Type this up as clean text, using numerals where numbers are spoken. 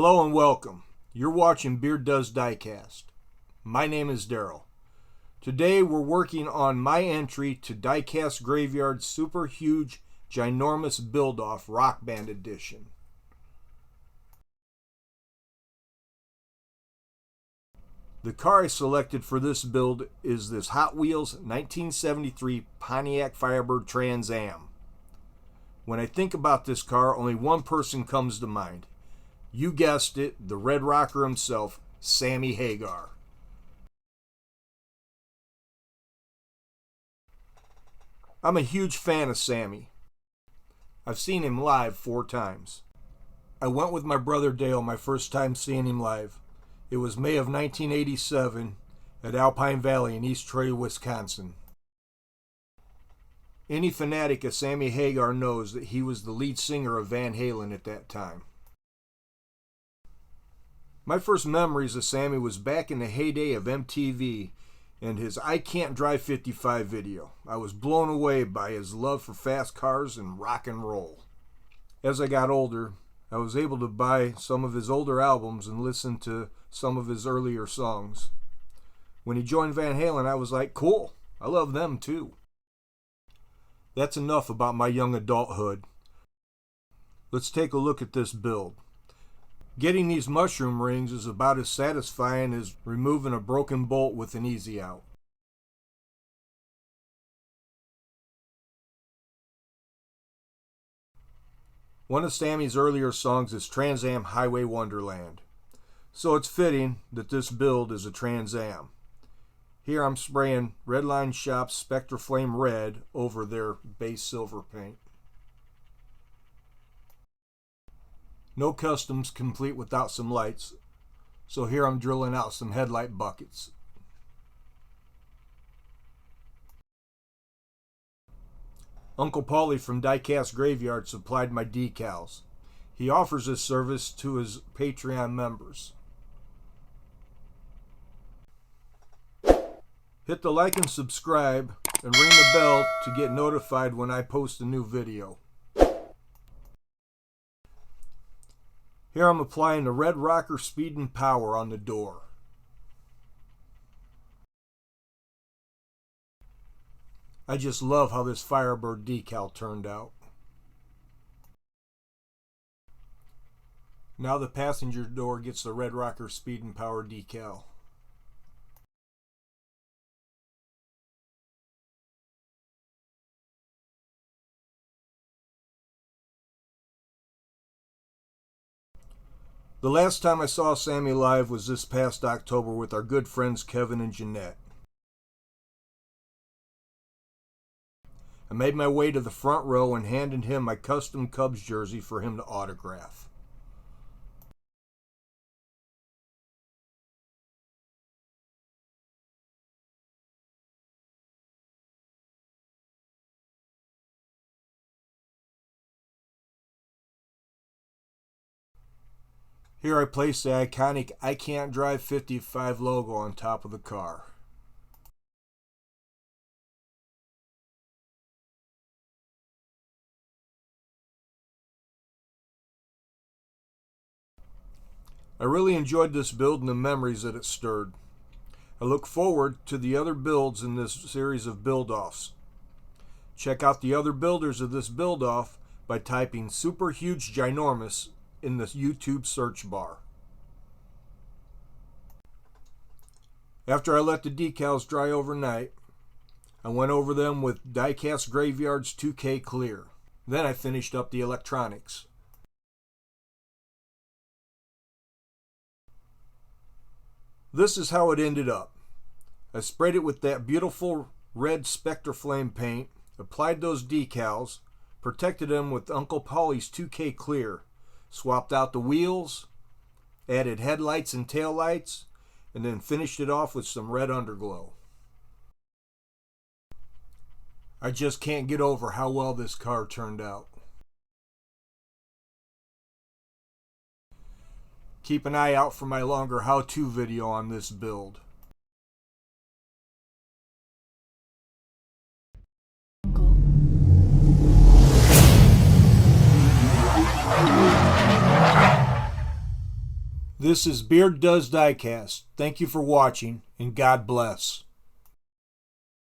Hello and welcome. You're watching Beard Does Diecast. My name is Daryl. Today we're working on my entry to Diecast Graveyard's Super Huge Ginormus Build-Off Rock Band Edition. The car I selected for this build is this Hot Wheels 1973 Pontiac Firebird Trans Am. When I think about this car, only one person comes to mind. You guessed it, the Red Rocker himself, Sammy Hagar. I'm a huge fan of Sammy. I've seen him live 4 times. I went with my brother Dale my first time seeing him live. It was May of 1987 at Alpine Valley in East Troy, Wisconsin. Any fanatic of Sammy Hagar knows that he was the lead singer of Van Halen at that time. My first memories of Sammy was back in the heyday of MTV and his I Can't Drive 55 video. I was blown away by his love for fast cars and rock and roll. As I got older, I was able to buy some of his older albums and listen to some of his earlier songs. When he joined Van Halen, I was like, cool, I love them too. That's enough about my young adulthood. Let's take a look at this build. Getting these mushroom rings is about as satisfying as removing a broken bolt with an easy out. One of Sammy's earlier songs is Trans Am Highway Wonderland, so it's fitting that this build is a Trans Am. Here I'm spraying Redline Shop's Spectra Flame Red over their base silver paint. No customs complete without some lights, so here I'm drilling out some headlight buckets. Uncle Paulie from Diecast Graveyard supplied my decals. He offers this service to his Patreon members. Hit the like and subscribe and ring the bell to get notified when I post a new video. Here I'm applying the Red Rocker Speed and Power on the door. I just love how this Firebird decal turned out. Now the passenger door gets the Red Rocker Speed and Power decal. The last time I saw Sammy live was this past October with our good friends Kevin and Jeanette. I made my way to the front row and handed him my custom Cubs jersey for him to autograph. Here I place the iconic I Can't Drive 55 logo on top of the car. I really enjoyed this build and the memories that it stirred. I look forward to the other builds in this series of build-offs. Check out the other builders of this build-off by typing Super Huge Ginormus in the YouTube search bar. After I let the decals dry overnight, I went over them with Diecast Graveyard's 2K Clear. Then I finished up the electronics. This is how it ended up. I sprayed it with that beautiful red Spectra Flame paint, applied those decals, protected them with Uncle Paulie's 2K Clear, swapped out the wheels, added headlights and taillights, and then finished it off with some red underglow. I just can't get over how well this car turned out. Keep an eye out for my longer how-to video on this build. This is Beard Does Diecast. Thank you for watching, and God bless.